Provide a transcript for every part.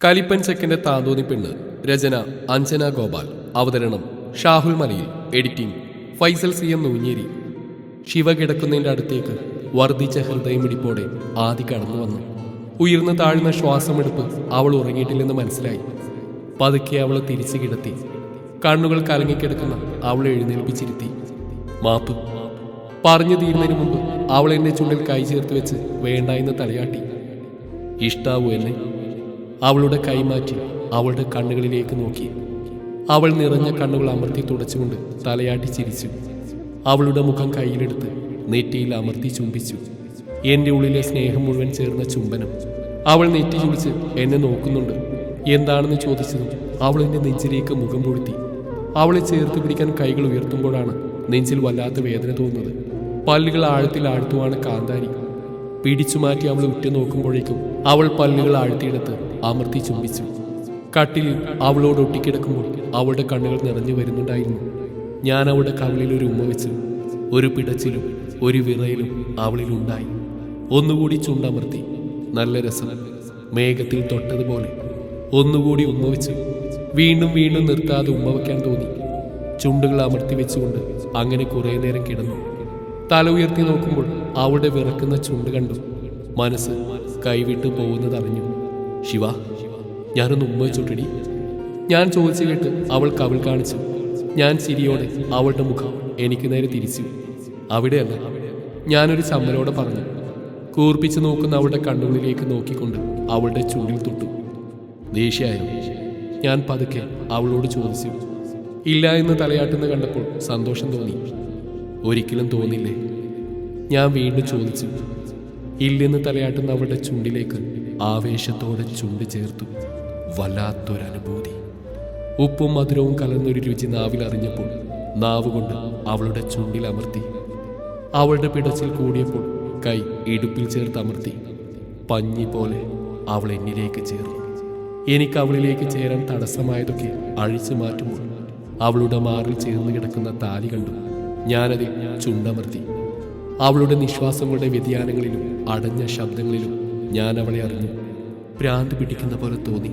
കലിപ്പൻ ചെക്കൻ്റെ താന്തോന്നി പെണ്ണ്. രചന അഞ്ജന ഗോപാൽ. അവതരണം ഷാഹുൽ മലയിൽ. Editing Faisal CM Noonjeri. ശിവ കിടക്കുന്നതിൻ്റെ അടുത്തേക്ക് വർദ്ധിച്ച ഹൃദയമിടിപ്പോടെ ആദി കടന്നു വന്നു. ഉയർന്നു താഴ്ന്ന ശ്വാസമെടുപ്പ് അവൾ ഉറങ്ങിയിട്ടില്ലെന്ന് മനസ്സിലായി. പതുക്കെ അവളെ തിരിച്ചു കിടത്തി. കണ്ണുകൾ കലങ്ങിക്കിടക്കുന്ന അവളെ എഴുന്നേൽപ്പിച്ചിരുത്തി. മാപ്പ് പറഞ്ഞു തീരുന്നതിന് മുമ്പ് അവൾ എന്നെ ചുണ്ടിൽ കൈ ചേർത്ത് വെച്ച് വേണ്ട എന്ന് തലയാട്ടി. ഇഷ്ടാവൂ എന്നെ? അവളുടെ കൈമാറ്റി അവളുടെ കണ്ണുകളിലേക്ക് നോക്കി. അവൾ നിറഞ്ഞ കണ്ണുകൾ അമർത്തി തുടച്ചുകൊണ്ട് തലയാട്ടി ചിരിച്ചു. അവളുടെ മുഖം കയ്യിലെടുത്ത് നെറ്റിയിൽ അമർത്തി ചുംബിച്ചു. എൻ്റെ ഉള്ളിലെ സ്നേഹം മുഴുവൻ ചേർന്ന ചുംബനം. അവൾ നെറ്റി ചുളിച്ച് എന്നെ നോക്കുന്നുണ്ട്. എന്താണെന്ന് ചോദിച്ചതും അവൾ എൻ്റെ നെഞ്ചിലേക്ക് മുഖം പൊഴുത്തി. അവളെ ചേർത്ത് പിടിക്കാൻ കൈകൾ ഉയർത്തുമ്പോഴാണ് നെഞ്ചിൽ വല്ലാത്ത വേദന തോന്നുന്നത്. പല്ലുകൾ ആഴത്തിൽ ആഴ്ത്തുവാണ് കാന്താരി. പിടിച്ചു മാറ്റി അവൾ ഉറ്റുനോക്കുമ്പോഴേക്കും അവൾ പല്ലുകൾ ആഴ്ത്തിയെടുത്ത് അമർത്തി ചുംബിച്ചു. കട്ടിലിൽ അവളോട് ഒട്ടിക്കിടക്കുമ്പോൾ അവളുടെ കണ്ണുകൾ നിറഞ്ഞു വരുന്നുണ്ടായിരുന്നു. ഞാൻ അവളുടെ കവിളിൽ ഒരു ഉമ്മ വെച്ചു. ഒരു പിടച്ചിലും ഒരു വിറയലും അവളിലുണ്ടായി. ഒന്നുകൂടി ചുണ്ടമർത്തി. നല്ല രസം. മേഘത്തിൽ തൊട്ടതുപോലെ. ഒന്നുകൂടി ഉമ്മ വെച്ചു. വീണ്ടും വീണ്ടും നിർത്താതെ ഉമ്മ വയ്ക്കാൻ തോന്നി. ചുണ്ടുകൾ അമർത്തി വെച്ചുകൊണ്ട് അങ്ങനെ കുറേ നേരം കിടന്നു. തല ഉയർത്തി നോക്കുമ്പോൾ അവളുടെ വിറക്കുന്ന ചുണ്ട് കണ്ടു. മനസ്സ് കൈവിട്ടു പോകുന്നതറിഞ്ഞു. ശിവ, ഞാനൊന്ന് ഉമ്മ വെച്ചോട്ടടി. ഞാൻ ചോദിച്ചു കേട്ട് അവൾ കവിൾ കാണിച്ചു. ഞാൻ ചിരിയോടെ അവളുടെ മുഖം എനിക്ക് നേരെ തിരിച്ചു. അവിടെയല്ല, ഞാനൊരു ചമ്മലോടെ പറഞ്ഞു. കൂർപ്പിച്ചു നോക്കുന്ന അവളുടെ കണ്ണുകളിലേക്ക് നോക്കിക്കൊണ്ട് അവളുടെ ചുണ്ടിൽ തൊട്ടു. ദേഷ്യായോ? ഞാൻ പതുക്കെ അവളോട് ചോദിച്ചു. ഇല്ല എന്ന് തലയാട്ടുന്ന കണ്ടപ്പോൾ സന്തോഷം തോന്നി. ഒരിക്കലും തോന്നില്ലേ? ഞാൻ വീണ്ടും ചോദിച്ചു. ഇല്ലെന്ന് തലയാട്ടുന്ന അവളുടെ ചുണ്ടിലേക്ക് ആവേശത്തോടെ ചുണ്ട് ചേർത്തു. വല്ലാത്തൊരനുഭൂതി. ഉപ്പും മധുരവും കലർന്നൊരു രുചി നാവിൽ അറിഞ്ഞപ്പോൾ നാവുകൊണ്ട് അവളുടെ ചുണ്ടിൽ അമർത്തി. അവളുടെ പിടച്ചിൽ കൂടിയപ്പോൾ കൈ ഇടുപ്പിൽ ചേർത്ത് അമർത്തി. പഞ്ഞി പോലെ അവൾ എന്നിലേക്ക് ചേർന്നു. എനിക്ക് അവളിലേക്ക് ചേരാൻ തടസ്സമായതൊക്കെ അഴിച്ചു മാറ്റുമ്പോൾ അവളുടെ മാറിൽ ചേർന്ന് കിടക്കുന്ന താലി കണ്ടു. ഞാനതിൽ ചുണ്ടമർത്തി. അവളുടെ നിശ്വാസങ്ങളുടെ വ്യതിയാനങ്ങളിലും അടഞ്ഞ ശബ്ദങ്ങളിലും ഞാൻ അവളെ അറിഞ്ഞു. ഭ്രാന്ത് പിടിക്കുന്ന പോലെ തോന്നി.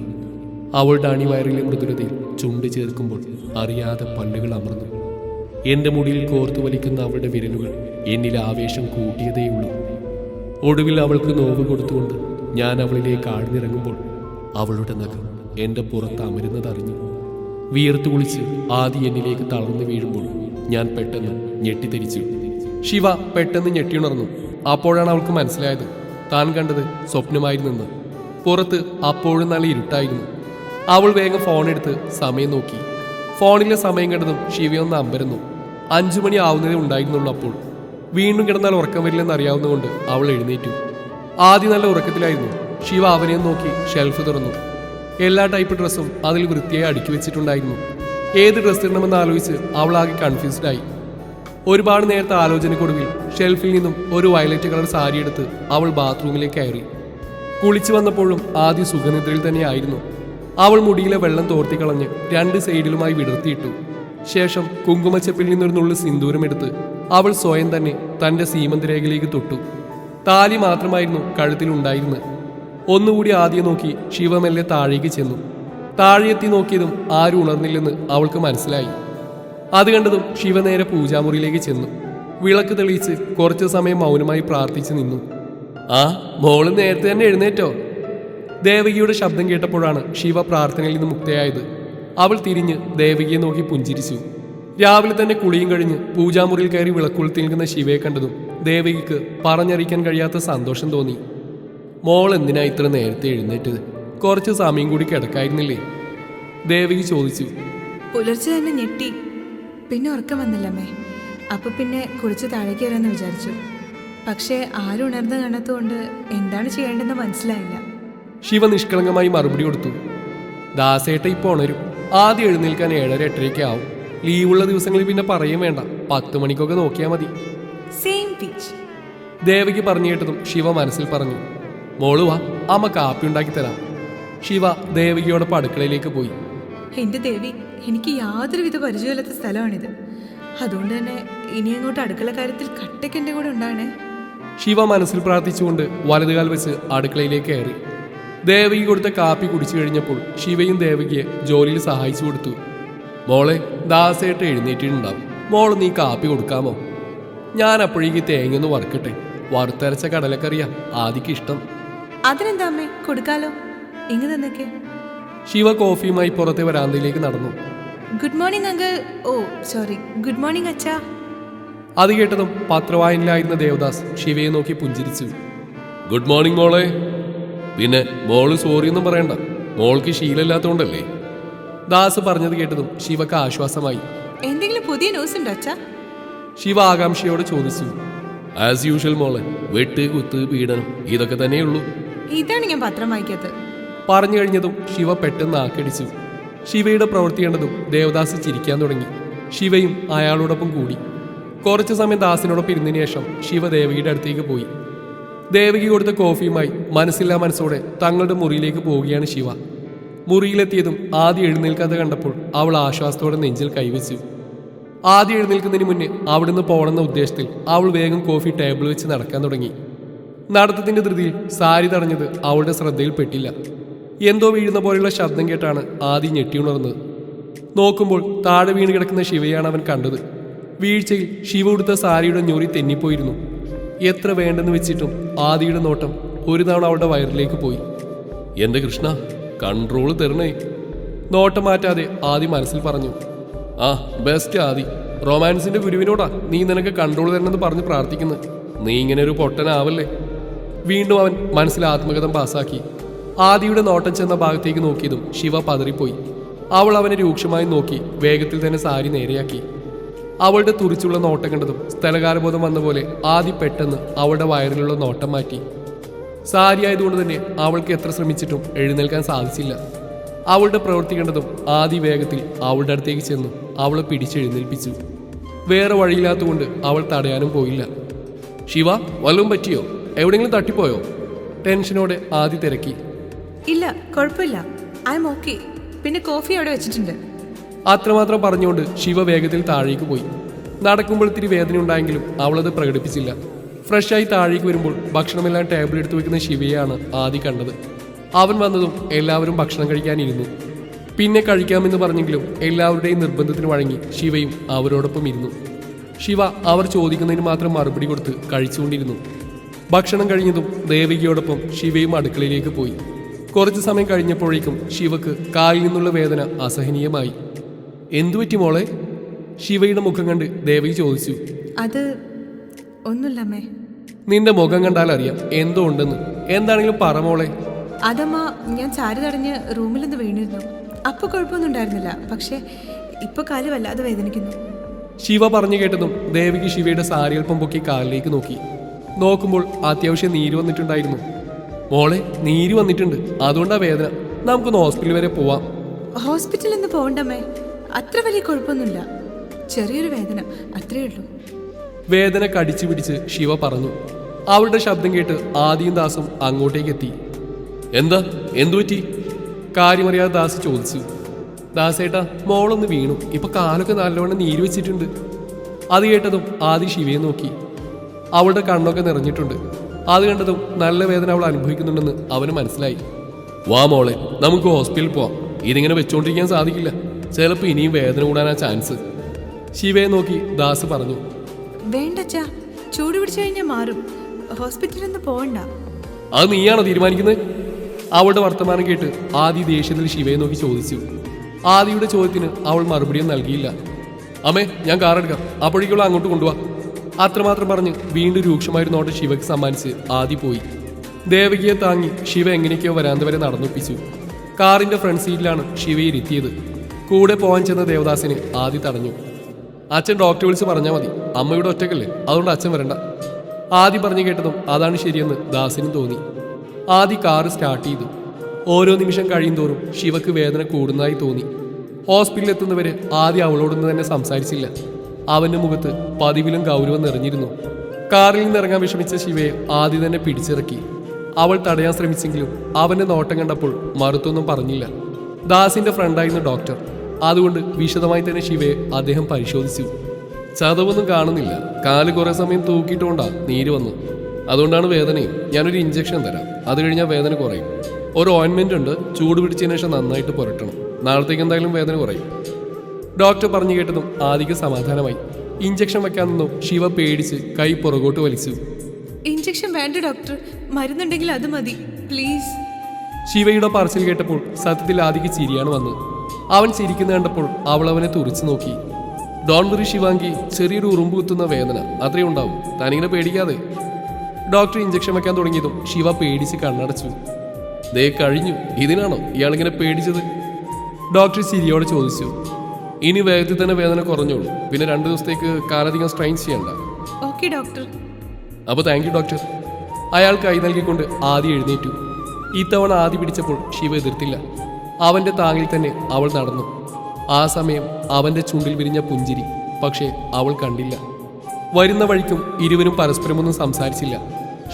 അവളുടെ അണിവയറിലെ മൃദുലതയിൽ ചുണ്ട് ചേർക്കുമ്പോൾ അറിയാതെ പല്ലുകൾ അമർന്നു. എൻ്റെ മുടിയിൽ കോർത്തു വലിക്കുന്ന അവളുടെ വിരലുകൾ എന്നിൽ ആവേശം കൂട്ടിയതേയുള്ളൂ. ഒടുവിൽ അവൾക്ക് നോവ് കൊടുത്തുകൊണ്ട് ഞാൻ അവളിലേക്ക് ആഴ്ന്നിറങ്ങുമ്പോൾ അവളുടെ നഖം എൻ്റെ പുറത്ത് അമരുന്നതറിഞ്ഞു. വിയർത്തു കുളിച്ച് ആദി എന്നിലേക്ക് തളർന്നു വീഴുമ്പോൾ ഞാൻ പെട്ടെന്ന് ഞെട്ടിത്തെരിച്ചു. ശിവ പെട്ടെന്ന് ഞെട്ടിയുണർന്നു. അപ്പോഴാണ് അവൾക്ക് മനസ്സിലായത് താൻ കണ്ടത് സ്വപ്നമായിരുന്നെന്ന്. പുറത്ത് അപ്പോഴും നല്ല ഇരുട്ടായിരുന്നു. അവൾ വേഗം ഫോണെടുത്ത് സമയം നോക്കി. ഫോണിലെ സമയം കണ്ടതും ശിവയൊന്ന് അമ്പരന്നു. 5 മണി ആവുന്നതേ ഉണ്ടായിരുന്നുള്ളൂ. അപ്പോൾ വീണ്ടും കിടന്നാൽ ഉറക്കം വരില്ലെന്ന് അറിയാവുന്നതുകൊണ്ട് അവൾ എഴുന്നേറ്റു. ആദ്യം നല്ല ഉറക്കത്തിലായിരുന്നു. ശിവ അവനെയും നോക്കി ഷെൽഫ് തുറന്നു. എല്ലാ ടൈപ്പ് ഡ്രസ്സും അതിൽ വൃത്തിയായി അടുക്കി വെച്ചിട്ടുണ്ടായിരുന്നു. ഏത് ഡ്രസ്സ് ഇടണമെന്ന് ആലോചിച്ച് അവൾ ആകെ കൺഫ്യൂസ്ഡായി. ഒരുപാട് നേരത്തെ ആലോചനക്കൊടുവിൽ ഷെൽഫിൽ നിന്നും ഒരു വയലറ്റ് കളർ സാരി എടുത്ത് അവൾ ബാത്റൂമിലേക്ക് കയറി. കുളിച്ചു വന്നപ്പോഴും ആദ്യ സുഖനിദ്രയിൽ തന്നെയായിരുന്നു. അവൾ മുടിയിലെ വെള്ളം തോർത്തിക്കളഞ്ഞ് 2 സൈഡിലുമായി വിടർത്തിയിട്ടു. ശേഷം കുങ്കുമച്ചപ്പിൽ നിന്നൊരു നുള്ളു സിന്ദൂരം എടുത്ത് അവൾ സ്വയം തന്നെ തൻ്റെ സീമന്തരേഖയിലേക്ക് തൊട്ടു. താലി മാത്രമായിരുന്നു കഴുത്തിലുണ്ടായിരുന്നത്. ഒന്നുകൂടി ആദ്യം നോക്കി ശിവമെല്ലെ താഴേക്ക് ചെന്നു. താഴെയെത്തി നോക്കിയതും ആരും ഉണർന്നില്ലെന്ന് അവൾക്ക് മനസ്സിലായി. അത് കണ്ടതും ശിവ നേരെ പൂജാമുറിയിലേക്ക് ചെന്നു. വിളക്ക് തെളിയിച്ച് കുറച്ചു സമയം മൗനമായി പ്രാർത്ഥിച്ചു നിന്നു. ആ മോള് നേരത്തെ തന്നെ എഴുന്നേറ്റോ? ദേവകിയുടെ ശബ്ദം കേട്ടപ്പോഴാണ് ശിവ പ്രാർത്ഥനയിൽ നിന്ന് മുക്തയായത്. അവൾ തിരിഞ്ഞ് ദേവകിയെ നോക്കി പുഞ്ചിരിച്ചു. രാവിലെ തന്നെ കുളിയും കഴിഞ്ഞ് പൂജാമുറിയിൽ കയറി വിളക്കുകൊളുത്തി നിൽക്കുന്ന ശിവയെ കണ്ടതും ദേവകിക്ക് പറഞ്ഞറിയിക്കാൻ കഴിയാത്ത സന്തോഷം തോന്നി. മോൾ എന്തിനാ ഇത്ര നേരത്തെ എഴുന്നേറ്റത്? കുറച്ച് സമയം കൂടി കിടക്കായിരുന്നില്ലേ? ദേവകി ചോദിച്ചു. പുലർച്ചെ തന്നെ ഞെട്ടി. പിന്നെ ഉറക്കം വന്നില്ലമ്മേ. അപ്പൊ പിന്നെ കുളിച്ച് താഴേക്ക് വരാമെന്ന് വിചാരിച്ചു. പക്ഷേ ആരും ഉണർന്ന് കാണാത്തതുകൊണ്ട് എന്താണ് ചെയ്യേണ്ടതെന്ന് മനസ്സിലായില്ല. ശിവ നിഷ്കളങ്കമായി മറുപടി കൊടുത്തു. ദാസേട്ട ഇപ്പോൾ ഉണരും. ആദ്യം എഴുന്നേൽക്കാൻ 7:30 ആവും. ലീവുള്ള ദിവസങ്ങളിൽ പിന്നെ പറയും വേണ്ട. 10 മണിക്കൊക്കെ നോക്കിയാൽ മതി. Same pitch. ദേവകി പറഞ്ഞു കേട്ടതും ശിവ മനസ്സിൽ പറഞ്ഞു. മോള് വാ, അമ്മ കാപ്പി ഉണ്ടാക്കി തരാം. ശിവ ദേവകിയോടൊപ്പം അടുക്കളയിലേക്ക് പോയി. എൻ്റെ ദേവി, എനിക്ക് യാതൊരുവിധ പരിചയമില്ലാത്ത സ്ഥലമാണിത്. അതുകൊണ്ട് തന്നെ ഇനി അങ്ങോട്ട് അടുക്കള കാര്യത്തിൽ കട്ടയ്ക്ക് എൻ്റെ കൂടെ ഉണ്ടാകണേ. ശിവ മനസ്സിൽ പ്രാർത്ഥിച്ചുകൊണ്ട് വലതുകാൽ വെച്ച് അടുക്കളയിലേക്ക് കയറി. ദേവകി കൊടുത്ത കാപ്പി കുടിച്ചു കഴിഞ്ഞപ്പോൾ ശിവയും ദേവകിയെ ജോലിയിൽ സഹായിച്ചു കൊടുത്തു. മോളെ, ദാസേട്ട് എഴുന്നേറ്റിട്ടുണ്ടാവും. മോള് നീ കാപ്പി കൊടുക്കാമോ? ഞാൻ അപ്പോഴേക്ക് തേങ്ങയൊന്ന് വറുക്കട്ടെ. വറുത്തരച്ച കടലക്കറിയാ ആദിക്ക് ഇഷ്ടം. അതിനെന്താ അമ്മേ, കൊടുക്കാലോ. ഇങ്ങ് തന്നേക്ക്. ശിവ കോഫിയുമായി പുറത്തെ വരാന്തയിലേക്ക് നടന്നു. Good morning uncle. Oh sorry, good morning അച്ഛാ. അത് കേട്ടതും പത്രവായനയിലായിരുന്ന ദേവദാസ് ശിവയെ നോക്കി പുഞ്ചിരിച്ചു. ഗുഡ് മോർണിംഗ് മോളെ. പിന്നെ മോള് സോറിയൊന്നും പറയണ്ട, മോൾക്ക് ശീലമില്ലാത്തതുകൊണ്ടല്ലേ. ദാസ് പറഞ്ഞത് കേട്ടതും ശിവക്ക് ആശ്വാസമായി. എന്തെങ്കിലും പുതിയ ന്യൂസ് ഉണ്ടോ അച്ഛാ? ശിവ ആകാംക്ഷയോട് ചോദിച്ചു. ആസ് യൂഷ്വൽ മോളെ, വെട്ട് കുത്ത് പീഡനം ഇതൊക്കെ തന്നെയുള്ളൂ. ഇതാണ് ഞാൻ പത്രം വായിക്കാത്തത്. പറഞ്ഞു കഴിഞ്ഞതും ശിവ പെട്ടെന്ന് ആക്കടിച്ചു. ശിവയുടെ പ്രവൃത്തി കണ്ടതും ദേവദാസ് ചിരിക്കാൻ തുടങ്ങി. ശിവയും അയാളോടൊപ്പം കൂടി. കുറച്ചു സമയം ദാസിനോടൊപ്പം ഇരുന്നതിന് ശേഷം ശിവ ദേവകിയുടെ അടുത്തേക്ക് പോയി. ദേവകി കൊടുത്ത കോഫിയുമായി മനസ്സില്ലാ മനസ്സോടെ തങ്ങളുടെ മുറിയിലേക്ക് പോവുകയാണ് ശിവ. മുറിയിലെത്തിയതും ആദ്യം എഴുന്നേൽക്കാതെ കണ്ടപ്പോൾ അവൾ ആശ്വാസത്തോടെ നെഞ്ചിൽ കൈവച്ചു. ആദ്യം എഴുന്നേൽക്കുന്നതിന് മുന്നേ അവിടുന്ന് പോകണമെന്ന ഉദ്ദേശത്തിൽ അവൾ വേഗം കോഫി ടേബിൾ വെച്ച് നടക്കാൻ തുടങ്ങി. നടത്തത്തിന്റെ ധൃതിയിൽ സാരി തടഞ്ഞത് അവളുടെ ശ്രദ്ധയിൽപ്പെട്ടില്ല. എന്തോ വീഴുന്ന പോലെയുള്ള ശബ്ദം കേട്ടാണ് ആദ്യം ഞെട്ടിയുണർന്നത്. നോക്കുമ്പോൾ താഴെ വീണ് കിടക്കുന്ന ശിവയാണ് അവൻ കണ്ടത്. വീഴ്ചയിൽ ശിവ ഉടുത്ത സാരിയുടെ ഞൊറി തെന്നിപ്പോയിരുന്നു. എത്ര വേണ്ടെന്ന് വെച്ചിട്ടും ആദിയുടെ നോട്ടം ഒരു തവണ അവളുടെ വയറിലേക്ക് പോയി. എന്റെ കൃഷ്ണ, കൺട്രോൾ തരണേ. നോട്ടം മാറ്റാതെ ആദി മനസ്സിൽ പറഞ്ഞു. ആ ബെസ്റ്റ് ആദി, റൊമാൻസിന്റെ ഗുരുവിനോടാ നീ നിനക്ക് കൺട്രോൾ തരണമെന്ന് പറഞ്ഞ് പ്രാർത്ഥിക്കുന്നത്. നീ ഇങ്ങനെ ഒരു പൊട്ടനാവല്ലേ. വീണ്ടും അവൻ മനസ്സിൽ ആത്മകഥം പാസാക്കി. ആദിയുടെ നോട്ടം ചെന്ന ഭാഗത്തേക്ക് നോക്കിയതും ശിവ പതറിപ്പോയി. അവൾ അവനെ രൂക്ഷമായി നോക്കി വേഗത്തിൽ തന്നെ സാരി നേരെയാക്കി. അവളുടെ തുറിച്ചുള്ള നോട്ടം കണ്ടതും സ്ഥലകാലബോധം വന്ന പോലെ ആദി പെട്ടെന്ന് അവളുടെ വയറിലുള്ള നോട്ടം മാറ്റി. സാരി ആയതുകൊണ്ട് തന്നെ അവൾക്ക് എത്ര ശ്രമിച്ചിട്ടും എഴുന്നേൽക്കാൻ സാധിച്ചില്ല. അവളുടെ പ്രവൃത്തി കണ്ടതും ആദി വേഗത്തിൽ അവളുടെ അടുത്തേക്ക് ചെന്നു അവളെ പിടിച്ചെഴുന്നേൽപ്പിച്ചു. വേറെ വഴിയില്ലാത്തതുകൊണ്ട് അവൾ തടയാനും പോയില്ല. ശിവ, വല്ലതും പറ്റിയോ? എവിടെയെങ്കിലും തട്ടിപ്പോയോ? ടെൻഷനോടെ ആദി തിരക്കി. ഇല്ല, കുഴപ്പമില്ല, ഐ എം ഓക്കെ. പിന്നെ കോഫി അവിടെ വെച്ചിട്ടുണ്ട്. അത്രമാത്രം പറഞ്ഞുകൊണ്ട് ശിവ വേഗത്തിൽ താഴേക്ക് പോയി. നടക്കുമ്പോൾ ഇത്തിരി വേദന ഉണ്ടായെങ്കിലും അവളത് പ്രകടിപ്പിച്ചില്ല. ഫ്രഷായി താഴേക്ക് വരുമ്പോൾ ഭക്ഷണമെല്ലാം ടേബിൾ എടുത്തു വെക്കുന്ന ശിവയാണ് ആദി കണ്ടത്. അവൻ വന്നതും എല്ലാവരും ഭക്ഷണം കഴിക്കാനിരുന്നു. പിന്നെ കഴിക്കാമെന്ന് പറഞ്ഞെങ്കിലും എല്ലാവരുടെയും നിർബന്ധത്തിന് വഴങ്ങി ശിവയും അവരോടൊപ്പം ഇരുന്നു. ശിവ അവർ ചോദിക്കുന്നതിന് മാത്രം മറുപടി കൊടുത്ത് കഴിച്ചുകൊണ്ടിരുന്നു. ഭക്ഷണം കഴിഞ്ഞതും ദേവികയോടൊപ്പം ശിവയും അടുക്കളയിലേക്ക് പോയി. കുറച്ചു സമയം കഴിഞ്ഞപ്പോഴേക്കും ശിവക്ക് കാലിൽ നിന്നുള്ള വേദന അസഹനീയമായി. എന്തുപറ്റി മോളെ? ശിവയുടെ മുഖം കണ്ട് ദേവകി ചോദിച്ചു. അത് ഒന്നുമില്ല അമ്മേ. നിന്റെ മുഖം കണ്ടാൽ അറിയാം എന്തോ ഉണ്ടെന്ന്. എന്താണെങ്കിലും പറ മോളെ. അതമ്മ, ഞാൻ സാരി തടഞ്ഞ് റൂമിലൊന്ന് വീണിരുന്നു. അപ്പൊ കുഴപ്പമൊന്നും ഉണ്ടായിരുന്നില്ല, പക്ഷെ ഇപ്പൊ കാല് വല്ലാതെ വേദനിക്കുന്നു. ശിവ പറഞ്ഞു കേട്ടതും ദേവിക്ക് ശിവയുടെ സാരി അല്പം പൊക്കി കാലിലേക്ക് നോക്കി. നോക്കുമ്പോൾ അത്യാവശ്യം നീര് വന്നിട്ടുണ്ടായിരുന്നു. മോളെ, നീര് വന്നിട്ടുണ്ട്, അതുകൊണ്ടാ വേദന. നമുക്കൊന്ന് ഹോസ്പിറ്റൽ വരെ പോവാം. ഹോസ്പിറ്റലിൽ നിന്ന് പോകണ്ടമ്മേ, അത്ര വലിയ കുഴപ്പമൊന്നുമില്ല, ചെറിയൊരു വേദന, അത്രയേ ഉള്ളൂ. വേദന കടിച്ചു പിടിച്ച് ശിവ പറഞ്ഞു. അവളുടെ ശബ്ദം കേട്ട് ആദിയും ദാസും അങ്ങോട്ടേക്ക് എത്തി. എന്താ, എന്തുപറ്റി? കാര്യമറിയാതെ ദാസ് ചോദിച്ചു. ദാസേട്ടാ, മോളൊന്ന് വീണു, ഇപ്പൊ കാലൊക്കെ നല്ലവണ്ണം നീര് വെച്ചിട്ടുണ്ട്. അത് കേട്ടതും ആദി ശിവയെ നോക്കി. അവളുടെ കണ്ണൊക്കെ നിറഞ്ഞിട്ടുണ്ട്. അത് കണ്ടതും നല്ല വേദന അവൾ അനുഭവിക്കുന്നുണ്ടെന്ന് അവന് മനസ്സിലായി. വാ മോളെ, നമുക്ക് ഹോസ്പിറ്റലിൽ പോവാം. ഇതിങ്ങനെ വെച്ചോണ്ടിരിക്കാൻ സാധിക്കില്ല, ചിലപ്പോൾ ഇനിയും വേദന കൂടാനാ ചാൻസ്. ശിവയെ നോക്കി ദാസ് പറഞ്ഞു. വേണ്ടച്ചാ, ചൂട് പിടിച്ചു കഴിഞ്ഞാൽ മാറും, ഹോസ്പിറ്റലിൽ നിന്ന് പോകണ്ട. അത് നീയാണോ തീരുമാനിക്കുന്നത്? അവളുടെ വർത്തമാനം കേട്ട് ആദി ദേഷ്യത്തിൽ ശിവയെ നോക്കി ചോദിച്ചു. ആദിയുടെ ചോദ്യത്തിന് അവൾ മറുപടിയും നൽകിയില്ല. അമ്മേ, ഞാൻ കാറെടുക്കാം, അപ്പോഴേക്കുള്ള അങ്ങോട്ട് കൊണ്ടുപോവാ. അത്രമാത്രം പറഞ്ഞ് വീണ്ടും രൂക്ഷമായൊരു നോട്ട് ശിവയ്ക്ക് സമ്മാനിച്ച് ആദി പോയി. ദേവകിയെ താങ്ങി ശിവ എങ്ങനെയൊക്കെയോ വരാന്ത വരെ നടന്നൊപ്പിച്ചു. കാറിന്റെ ഫ്രണ്ട് സീറ്റിലാണ് ശിവയെ ഇരുത്തിയത്. കൂടെ പോകാൻ ചെന്ന ദേവദാസിനെ ആദി തടഞ്ഞു. അച്ഛൻ ഡോക്ടറെ വിളിച്ച് പറഞ്ഞാൽ മതി, അമ്മയുടെ ഒറ്റക്കല്ലേ, അതുകൊണ്ട് അച്ഛൻ വരണ്ട. ആദി പറഞ്ഞു കേട്ടതും അതാണ് ശരിയെന്ന് ദാസിനും തോന്നി. ആദി കാറ് സ്റ്റാർട്ട് ചെയ്തു. ഓരോ നിമിഷം കഴിയുന്തോറും ശിവക്ക് വേദന കൂടുന്നതായി തോന്നി. ഹോസ്പിറ്റലിൽ എത്തുന്നവരെ ആദി അവളോടൊന്നും തന്നെ സംസാരിച്ചില്ല. അവന്റെ മുഖത്ത് പതിവിലും ഗൗരവം നിറഞ്ഞിരുന്നു. കാറിൽ നിന്നിറങ്ങാൻ വിഷമിച്ച ശിവയെ ആദി തന്നെ പിടിച്ചിറക്കി. അവൾ തടയാൻ ശ്രമിച്ചെങ്കിലും അവന്റെ നോട്ടം കണ്ടപ്പോൾ മറുത്തൊന്നും പറഞ്ഞില്ല. ദാസിന്റെ ഫ്രണ്ടായിരുന്നു ഡോക്ടർ, അതുകൊണ്ട് വിശദമായി തന്നെ ശിവയെ അദ്ദേഹം പരിശോധിച്ചു. ചതവൊന്നും കാണുന്നില്ല, കാല് കുറെ സമയം തൂക്കിയിട്ടുകൊണ്ടാ നീര് വന്നു, അതുകൊണ്ടാണ് വേദനയും. ഞാനൊരു ഇഞ്ചക്ഷൻ തരാം, അത് കഴിഞ്ഞാൽ വേദന കുറയും. ഒരു ഓയിൻമെൻ്റ് ഉണ്ട്, ചൂട് പിടിച്ചതിന് ശേഷം നന്നായിട്ട് പുരട്ടണം. നാളത്തേക്ക് എന്തായാലും വേദന കുറയും. ഡോക്ടർ പറഞ്ഞു കേട്ടതും ആദിക്ക് സമാധാനമായി. ഇഞ്ചക്ഷൻ വെക്കാൻ നിന്നും ശിവ പേടിച്ച് കൈ പുറകോട്ട് വലിച്ചു. ഇഞ്ചക്ഷൻ വേണ്ട ഡോക്ടർ, മരുന്നുണ്ടെങ്കിൽ അത് മതി പ്ലീസ്. ശിവയുടെ പറച്ചിൽ കേട്ടപ്പോൾ സത്യത്തിൽ ആദിക്ക് ചിരിയാണ് വന്നത്. അവൻ ചിരിക്കുന്ന കണ്ടപ്പോൾ അവൾ അവനെ തുറിച്ചു നോക്കി. ഡോൺ വെറി ശിവാങ്കി, ചെറിയൊരു ഉറുമ്പ് കുത്തുന്ന വേദന അത്രയും ഉണ്ടാവും, താനിങ്ങനെ പേടിക്കാതെ. ഡോക്ടർ ഇഞ്ചക്ഷൻ വെക്കാൻ തുടങ്ങിയതും ശിവ പേടിച്ച് കണ്ണടച്ചു. ദേ കഴിഞ്ഞു, ഇതിനാണോ ഇയാളിങ്ങനെ പേടിച്ചത്? ഡോക്ടർ ചിരിയോടെ ചോദിച്ചു. ഇനി വേഗത്തിൽ തന്നെ വേദന കുറഞ്ഞോളൂ, പിന്നെ 2 ദിവസത്തേക്ക് കാലധികം സ്ട്രെയിൻ ചെയ്യണ്ട. Okay doctor. അപ്പോൾ താങ്ക് യു ഡോക്ടർ. അയാൾ കൈ നൽകിക്കൊണ്ട് ആദി എഴുന്നേറ്റു. ഇത്തവണ ആദി പിടിച്ചപ്പോൾ ശിവ എതിർത്തില്ല. അവന്റെ താങ്ങിൽ തന്നെ അവൾ നടന്നു. ആ സമയം അവന്റെ ചുണ്ടിൽ വിരിഞ്ഞ പുഞ്ചിരി പക്ഷേ അവൾ കണ്ടില്ല. വരുന്ന വഴിക്കും ഇരുവരും പരസ്പരമൊന്നും സംസാരിച്ചില്ല.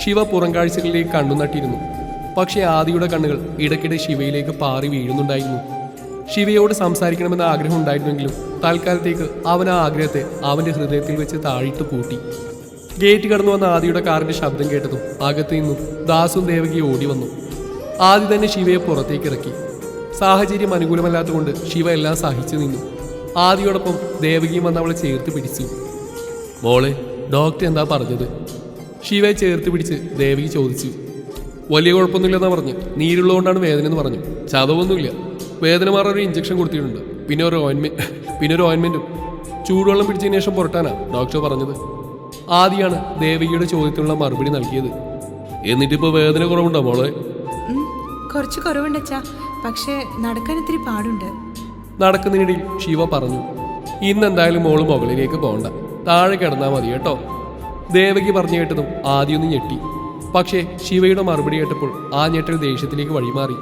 ശിവ പുറംകാഴ്ചകളിലേക്ക് കണ്ണു നട്ടിരുന്നു. പക്ഷേ ആദിയുടെ കണ്ണുകൾ ഇടയ്ക്കിടെ ശിവയിലേക്ക് പാറി വീഴുന്നുണ്ടായിരുന്നു. ശിവയോട് സംസാരിക്കണമെന്ന ആഗ്രഹം ഉണ്ടായിരുന്നെങ്കിലും തൽക്കാലത്തേക്ക് അവൻ ആ ആഗ്രഹത്തെ അവന്റെ ഹൃദയത്തിൽ വെച്ച് താഴിട്ട് പൂട്ടി. ഗേറ്റ് കടന്നു വന്ന ആദിയുടെ കാറിന്റെ ശബ്ദം കേട്ടതും അകത്തു നിന്നും ദാസും ദേവകി ഓടി വന്നു. ആദി തന്നെ ശിവയെ പുറത്തേക്ക് ഇറക്കി. സാഹചര്യം അനുകൂലമല്ലാത്തതുകൊണ്ട് ശിവ എല്ലാം സഹിച്ചു നിന്നു. ആദിയോടൊപ്പം ദേവകിയും വന്ന് അവളെ ചേർത്ത് പിടിച്ചു. മോളെ, ഡോക്ടർ എന്താ പറഞ്ഞത്? ശിവയെ ചേർത്ത് പിടിച്ച് ദേവകി ചോദിച്ചു. വലിയ കുഴപ്പമൊന്നുമില്ലെന്നാ പറഞ്ഞു, നീരുള്ളതുകൊണ്ടാണ് വേദന എന്ന് പറഞ്ഞു. ചതവൊന്നുമില്ല, വേദന മാറാൻ ഒരു ഇഞ്ചക്ഷൻ കൊടുത്തിട്ടുണ്ട്, പിന്നെ ഒരു ഓയിൻമെന്റും ചൂടുവെള്ളം പിടിച്ചതിന് ശേഷം പുരട്ടാനാ ഡോക്ടർ പറഞ്ഞത്. ആദിയാണ് ദേവകിയുടെ ചോദ്യത്തിനുള്ള മറുപടി നൽകിയത്. എന്നിട്ടിപ്പോ വേദന കുറവുണ്ടോ മോളെ? കുറച്ച് കുറവുണ്ടച്ചാ, പക്ഷേ നടക്കാൻ ഇത്തിരി പാടുണ്ട്. നടക്കുന്നതിനിടയിൽ ശിവ പറഞ്ഞു. ഇന്നെന്തായാലും മോള് മുകളിലേക്ക് പോകണ്ട, താഴെ കിടന്നാൽ മതി കേട്ടോ. ദേവകി പറഞ്ഞു കേട്ടതും ആദ്യമൊന്ന് ഞെട്ടി. പക്ഷേ ശിവയുടെ മറുപടി കേട്ടപ്പോൾ ആ ഞെട്ടൽ ദേഷ്യത്തിലേക്ക് വഴിമാറി.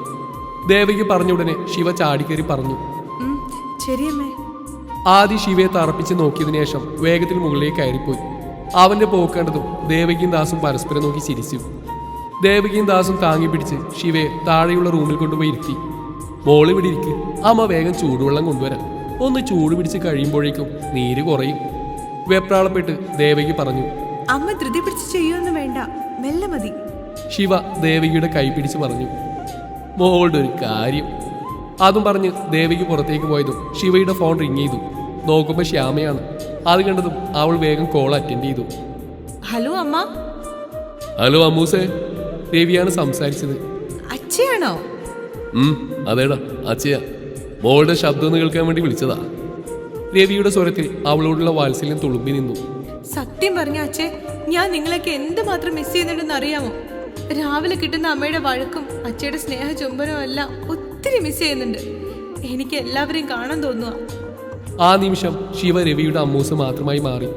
ദേവകി പറഞ്ഞ ഉടനെ ശിവ ചാടിക്കേറി പറഞ്ഞു. ശരിയമ്മേ. ആദി ശിവയെ തറപ്പിച്ച് നോക്കിയതിനു ശേഷം വേഗത്തിൽ മുകളിലേക്ക് കയറിപ്പോയി. അവന്റെ പോക്കേണ്ടതും ദേവകിയും ദാസും പരസ്പരം നോക്കി ചിരിച്ചു. ദേവകിയും ദാസും താങ്ങി പിടിച്ച് ശിവയെ താഴെയുള്ള റൂമിൽ കൊണ്ടുപോയി ഇരുത്തി. മോള് ഇവിടെ ഇരിക്ക്, അമ്മ വേഗം ചൂടുവെള്ളം കൊണ്ടുവരാം. ഒന്ന് ചൂട് പിടിച്ച് കഴിയുമ്പോഴേക്കും നീര് കുറയും. വെപ്രാളപ്പെട്ട് ദേവകി പറഞ്ഞു. അമ്മ ധൃതി പിടിച്ച് ചെയ്യൊന്നും വേണ്ട, മെല്ലെ മതി. ശിവ ദേവകിയുടെ കൈ പിടിച്ച് പറഞ്ഞു. മോളുടെ ഒരു കാര്യം. അതും പറഞ്ഞ് ദേവകി പുറത്തേക്ക് പോയതും ശിവയുടെ ഫോൺ റിങ് ചെയ്തു. നോക്കുമ്പോൾ ശ്യാമയാണ്. അത് കണ്ടതും അവൾ വേഗം കോൾ അറ്റൻഡ് ചെയ്തു. ഹലോ അമ്മ. ഹലോ അമ്മൂസേ, രവിയാണ് സംസാരിച്ചത്. അച്ഛയാണോ? അതേടാ, അച്ഛയാ. മോളുടെ ശബ്ദം കേൾക്കാൻ വേണ്ടി വിളിച്ചതാ. രവിയുടെ സ്വരത്തിൽ അവളോടുള്ള വാത്സല്യം തുളുമ്പി നിന്നു. സത്യം പറഞ്ഞ അച്ഛേ, ഞാൻ നിങ്ങളൊക്കെ എന്തുമാത്രം മിസ് ചെയ്യുന്നുണ്ടെന്ന് അറിയാമോ? രാവിലെ കിട്ടുന്ന അമ്മയുടെ വഴക്കും അച്ഛയുടെ സ്നേഹ ചുംബനവും എല്ലാം ഒത്തിരി മിസ് ചെയ്യുന്നുണ്ട്. എനിക്ക് എല്ലാവരെയും കാണാൻ തോന്നുക. ആ നിമിഷം ശിവ രവിയുടെ അമ്മൂസ് മാത്രമായി മാറി.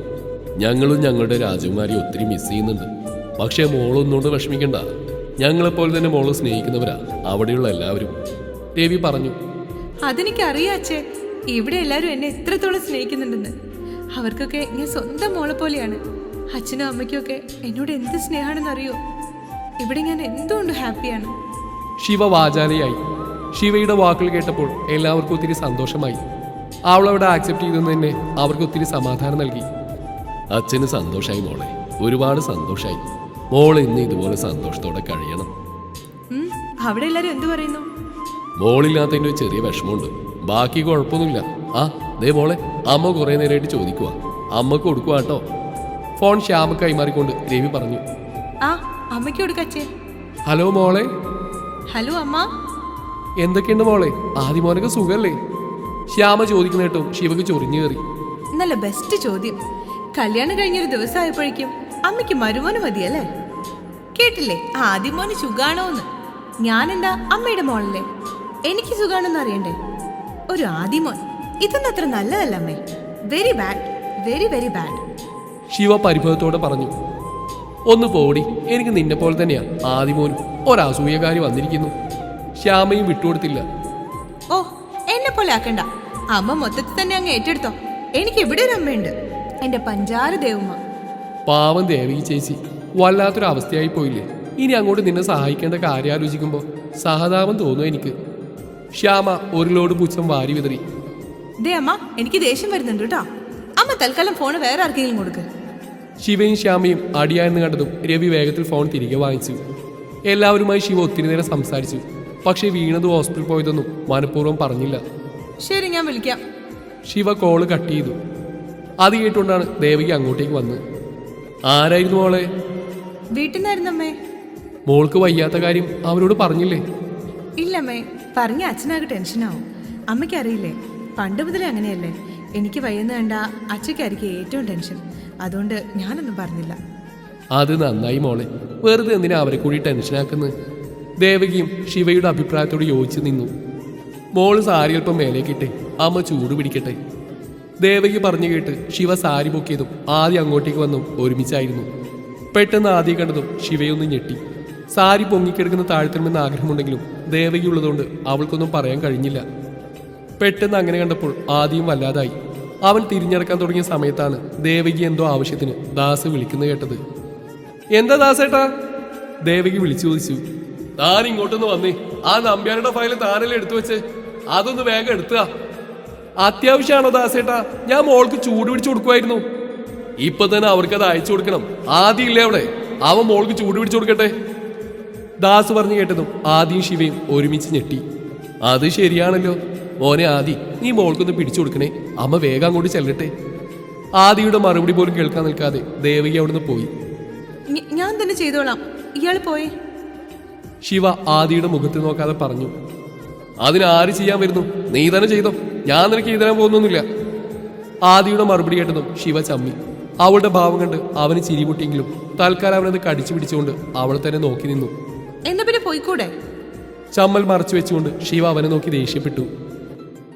ഞങ്ങളും ഞങ്ങളുടെ രാജകുമാരി ഒത്തിരി മിസ് ചെയ്യുന്നുണ്ട്. പക്ഷേ മോളൊന്നുകൊണ്ട് വിഷമിക്കണ്ട, ഞങ്ങളെപ്പോലെ തന്നെ മോള് സ്നേഹിക്കുന്നവരാ അവിടെയുള്ള എല്ലാവരും, രവി പറഞ്ഞു. അതെനിക്കറിയാം അച്ഛേ, ഇവിടെ എല്ലാവരും എന്നെ എത്രത്തോളം സ്നേഹിക്കുന്നുണ്ടെന്ന്. അവർക്കൊക്കെ ഞാൻ സ്വന്തം മോളെ പോലെയാണ്. അച്ഛനും അമ്മയ്ക്കും ഒക്കെ എന്നോട് എന്ത് സ്നേഹമാണെന്നറിയോ? ഇവിടെ ഞാൻ എന്തുകൊണ്ട് ഹാപ്പിയാണ്. ശിവ വാചാലയായി. ശിവയുടെ വാക്കുകൾ കേട്ടപ്പോൾ എല്ലാവർക്കും ഒത്തിരി സന്തോഷമായി. അവൾ അവിടെ ആക്സെപ്റ്റ് ചെയ്തെന്ന് തന്നെ അവർക്ക് ഒത്തിരി സമാധാനം നൽകി. അച്ഛന് സന്തോഷമായി മോളെ, ഒരുപാട് സന്തോഷമായി. മോൾ ഇന്ന് ഇതുപോലെ സന്തോഷത്തോടെ കഴിയണം. അവിടെ എല്ലാരും എന്തു പറയുന്നു? മോളില്ലാത്തതിൻ്റെ ഒരു ചെറിയ വിഷമമുണ്ട്, ബാക്കി കുഴപ്പമൊന്നുമില്ല. ദേ മോളെ, അമ്മ കുറെ നേരമായിട്ട് ചോദിക്കുക, അമ്മക്ക് കൊടുക്കുക കേട്ടോ. ഫോൺ ശ്യാമ കൈമാറിക്കൊണ്ട് രവി പറഞ്ഞു. അമ്മയ്ക്ക് കൊടുക്കച്ചേ. ഹലോ മോളെ. ഹലോ അമ്മ. എന്തൊക്കെയുണ്ട് മോളെ? ആദിമോനൊക്കെ സുഖല്ലേ? ശ്യാമ ചോദിക്കുന്ന കേട്ടോ ശിവക്ക് ചൊറിഞ്ഞു കയറി. നല്ല ബെസ്റ്റ് ചോദ്യം. കല്യാണം കഴിഞ്ഞൊരു ദിവസമായപ്പോഴേക്കും അമ്മയ്ക്ക് മരുമോന് മതിയല്ലേ? കേട്ടില്ലേ, ആദിമോന് സുഖാണോന്ന്? ഞാനെന്താ അമ്മയുടെ മോളല്ലേ, എനിക്ക് സുഖാണെന്ന് അറിയണ്ടേ? ഒരു ആദിമോൻ, ഇതൊന്നും അത്ര നല്ലതല്ല അമ്മേ. Very bad, very very bad. Shiva പരിഭവത്തോടെ പറഞ്ഞു. ഒന്ന് പോടി, എനിക്ക് നിന്നെ പോലെ തന്നെയാ ആദിമോനും. ഒരസൂയക്കാരി വന്നിരിക്കുന്നു. ശ്യാമയും വിട്ടുകൊടുത്തില്ല. ഓ, എന്നെ പോലെ ആക്കണ്ട. അമ്മ മൊത്തത്തിൽ തന്നെ അങ്ങ് ഏറ്റെടുത്തോ. എനിക്ക് ഇവിടെ ഒരു അമ്മയുണ്ട്, എന്റെ പഞ്ചാര ദേവുമ്മ. പാവം ദേവകി ചേച്ചി, വല്ലാത്തൊരു അവസ്ഥയായി പോയില്ലേ? ഇനി അങ്ങോട്ട് നിന്നെ സഹായിക്കേണ്ട കാര്യം ആലോചിക്കുമ്പോൾ സഹതാപം തോന്നുന്നു എനിക്ക്. ശ്യാമ ഒരു ലോഡ് പുച്ഛം വാരി വിതറി. ദേ അമ്മ, എനിക്ക് ദേഷ്യം വരുന്നുണ്ട് കേട്ടോ. അമ്മ തൽക്കാലം ഫോൺ വേറെ ആർക്കെങ്കിലും കൊടുക്ക്. ശിവയും ശ്യാമയും അടിയായെന്ന് കണ്ടതും രവി വേഗത്തിൽ ഫോൺ തിരികെ വാങ്ങിച്ചു. എല്ലാവരുമായി ശിവ ഒത്തിരി നേരം സംസാരിച്ചു. പക്ഷേ വീണത് ഹോസ്പിറ്റലിൽ പോയതൊന്നും മനഃപൂർവ്വം പറഞ്ഞില്ല. ശരി, ഞാൻ വിളിക്കാം. ശിവ കോള് കട്ട് ചെയ്തു. അത് കേട്ടുകൊണ്ടാണ് ദേവകി അങ്ങോട്ടേക്ക് വന്നത്. ആരായിരുന്നു മോളെ? വീട്ടിൽ നിന്നായിരുന്നമ്മേ. മോൾക്ക് വയ്യാത്ത കാര്യം അവരോട് പറഞ്ഞില്ലേ? ഇല്ലമ്മേ, പറഞ്ഞ അച്ഛനാകെ ടെൻഷനാവും. അമ്മയ്ക്ക് അറിയില്ലേ, പണ്ട് മുതലേ അങ്ങനെയല്ലേ. എനിക്ക് വയ്യെന്ന് കണ്ട അച്ഛയ്ക്കായിരിക്കും ഏറ്റവും ടെൻഷൻ. അതുകൊണ്ട് ഞാനൊന്നും പറഞ്ഞില്ല. അത് നന്നായി മോളെ, വെറുതെ എന്തിനാ അവരെ കൂടി ടെൻഷനാക്കുന്നത്? ദേവകിയും ശിവയുടെ അഭിപ്രായത്തോട് യോജിച്ചു നിന്നു. മോള് സാരി അല്പം മേലേക്കിട്ടെ, അമ്മ ചൂട് പിടിക്കട്ടെ. ദേവകി പറഞ്ഞു കേട്ട് ശിവ സാരി പൊക്കിയതും ആദ്യം അങ്ങോട്ടേക്ക് വന്നും ഒരുമിച്ചായിരുന്നു. പെട്ടെന്ന് ആദ്യം കണ്ടതും ശിവയൊന്നും ഞെട്ടി. സാരി പൊങ്ങിക്കെടുക്കുന്ന താഴ്ത്തണമെന്ന് ആഗ്രഹമുണ്ടെങ്കിലും ദേവകി ഉള്ളതുകൊണ്ട് അവൾക്കൊന്നും പറയാൻ കഴിഞ്ഞില്ല. പെട്ടെന്ന് അങ്ങനെ കണ്ടപ്പോൾ ആദ്യം വല്ലാതായി. അവൻ തിരിഞ്ഞടക്കാൻ തുടങ്ങിയ സമയത്താണ് ദേവകി എന്തോ ആവശ്യത്തിന് ദാസ് വിളിക്കുന്നത് കേട്ടത്. എന്താ ദാസേട്ടാ? ദേവകി വിളിച്ചു ചോദിച്ചു. താൻ ഇങ്ങോട്ടൊന്ന് വന്നേ, ആ നമ്പ്യാരുടെ ഫയൽ താനല്ലേ എടുത്തു വെച്ച്, അതൊന്ന് വേഗം എടുത്തുക. അത്യാവശ്യമാണോ ദാസേട്ടാ? ഞാൻ മോൾക്ക് ചൂട് പിടിച്ചു കൊടുക്കുമായിരുന്നു. ഇപ്പൊ തന്നെ അവർക്കത് അയച്ചു കൊടുക്കണം. ആദ്യം ഇല്ലേ അവിടെ, അവൻ മോൾക്ക് ചൂട് പിടിച്ചു കൊടുക്കട്ടെ. ദാസ് പറഞ്ഞു കേട്ടതും ആദ്യം ശിവയും ഒരുമിച്ച് ഞെട്ടി. അത് ശരിയാണല്ലോ മോനെ ആദി, നീ മോൾക്കൊന്ന് പിടിച്ചു കൊടുക്കണേ, അമ്മ വേഗം അങ്ങോട്ട് ചെല്ലട്ടെ. ആദിയുടെ മറുപടി പോലും കേൾക്കാൻ നിൽക്കാതെ ദേവകി അവിടുന്ന് പോയി. ഞാൻ തന്നെ ചെയ്തോളാം, ഇയാൾ പോയേ. ശിവ ആദിയുടെ മുഖത്ത് നോക്കാതെ പറഞ്ഞു. അതിനാര് ചെയ്യാൻ വരുന്നു? നീ തന്നെ ചെയ്തോ, ഞാൻ നിനക്ക് എഴുതാൻ പോകുന്നൊന്നുമില്ല. ആദിയുടെ മറുപടി കേട്ടതും ശിവ ചമ്മി. അവളുടെ ഭാവം കണ്ട് അവന് ചിരിമുട്ടിയെങ്കിലും തൽക്കാലം അവനത് കടിച്ചു പിടിച്ചുകൊണ്ട് അവളെ തന്നെ നോക്കി നിന്നു. എന്നാ പിന്നെ പോയിക്കൂടെ? ചമ്മൽ മറച്ചു വെച്ചുകൊണ്ട് ശിവ അവനെ നോക്കി ദേഷ്യപ്പെട്ടു.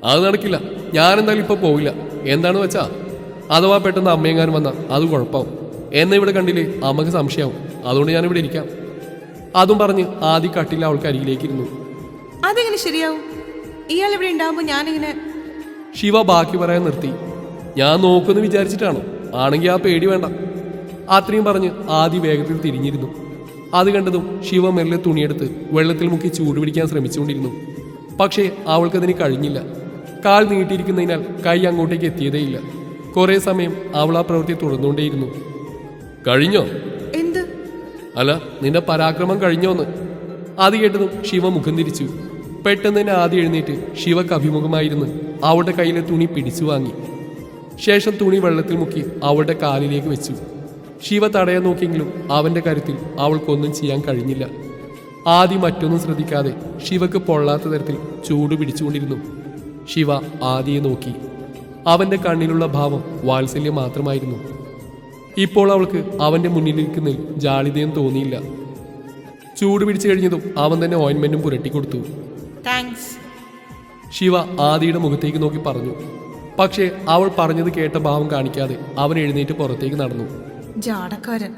അത് നടക്കില്ല, ഞാനെന്തായാലും ഇപ്പൊ പോവില്ല. എന്താണെന്ന് വെച്ചാ അഥവാ പെട്ടെന്ന് അമ്മയെങ്ങാനും വന്നാൽ അത് കുഴപ്പമാവും. എന്നെ ഇവിടെ കണ്ടില്ലേ അമ്മക്ക് സംശയമാവും. അതുകൊണ്ട് ഞാനിവിടെ ഇരിക്കാം. അതും പറഞ്ഞ് ആദ്യ കട്ടിൽ അവൾക്ക് അരികിലേക്കിരുന്നു. അതെങ്ങനെ ശരിയാവും? ഇയാൾ ഇവിടെ ഉണ്ടാവുമ്പോ ഞാനിങ്ങനെ. ശിവ ബാക്കി പറയാൻ നിർത്തി. ഞാൻ നോക്കുമെന്ന് വിചാരിച്ചിട്ടാണോ? ആണെങ്കിൽ ആ പേടി വേണ്ട. അത്രയും പറഞ്ഞ് ആദ്യ വേഗത്തിൽ തിരിഞ്ഞിരുന്നു. അത് കണ്ടതും ശിവ മെല്ലെ തുണിയെടുത്ത് വെള്ളത്തിൽ മുക്കി ചൂട് പിടിക്കാൻ ശ്രമിച്ചുകൊണ്ടിരുന്നു. പക്ഷേ അവൾക്കതിന് കഴിഞ്ഞില്ല. കാൽ നീട്ടിയിരിക്കുന്നതിനാൽ കൈ അങ്ങോട്ടേക്ക് എത്തിയതേയില്ല. കുറെ സമയം അവൾ ആ പ്രവൃത്തി തുടർന്നുകൊണ്ടേയിരുന്നു. കഴിഞ്ഞോ? എന്ത്? അല്ല, നിന്റെ പരാക്രമം കഴിഞ്ഞോന്ന്. അത് കേട്ടതും ശിവ മുഖം തിരിച്ചു. പെട്ടെന്ന് തന്നെ ആദ്യം എഴുന്നേറ്റ് ശിവക്ക് അഭിമുഖമായിരുന്നു അവളുടെ കയ്യിലെ തുണി പിടിച്ചു വാങ്ങി. ശേഷം തുണി വെള്ളത്തിൽ മുക്കി അവളുടെ കാലിലേക്ക് വെച്ചു. ശിവ തടയാൻ നോക്കിയെങ്കിലും അവന്റെ കരുത്തിൽ അവൾക്കൊന്നും ചെയ്യാൻ കഴിഞ്ഞില്ല. ആദ്യം മറ്റൊന്നും ശ്രദ്ധിക്കാതെ ശിവക്ക് പൊള്ളാത്ത തരത്തിൽ ചൂട് പിടിച്ചുകൊണ്ടിരുന്നു. ശിവ ആദിയെ നോക്കി. അവന്റെ കണ്ണിലുള്ള ഭാവം വാത്സല്യം മാത്രമായിരുന്നു. ഇപ്പോൾ അവൾക്ക് അവന്റെ മുന്നിലിരിക്കുന്നതിൽ ജാളിതയും തോന്നിയില്ല. ചൂട് പിടിച്ചു കഴിഞ്ഞതും അവൻ തന്നെ ഓയിൻമെന്റും പുരട്ടിക്കൊടുത്തു. താങ്ക്സ്. ശിവ ആദിയുടെ മുഖത്തേക്ക് നോക്കി പറഞ്ഞു. പക്ഷേ അവൾ പറഞ്ഞത് കേട്ട ഭാവം കാണിക്കാതെ അവൻ എഴുന്നേറ്റ് പുറത്തേക്ക് നടന്നു. ജാടക്കാരൻ.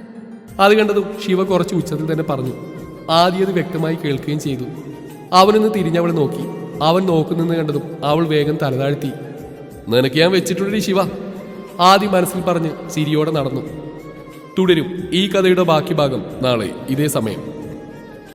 അത് കണ്ടതും ശിവ കുറച്ച് ഉച്ചത്തിൽ തന്നെ പറഞ്ഞു. ആദി അത് വ്യക്തമായി കേൾക്കുകയും ചെയ്തു. അവനൊന്ന് തിരിഞ്ഞവൾ നോക്കി. അവൻ നോക്കുന്നെന്ന് കണ്ടതും അവൾ വേഗം തലതാഴ്ത്തി. നിനക്ക് ഞാൻ വെച്ചിട്ടുണ്ടേ ശിവ, ആദ്യം മനസ്സിൽ പറഞ്ഞ് ചിരിയോടെ നടന്നു. തുടരും ഈ കഥയുടെ ബാക്കി ഭാഗം നാളെ ഇതേ സമയം.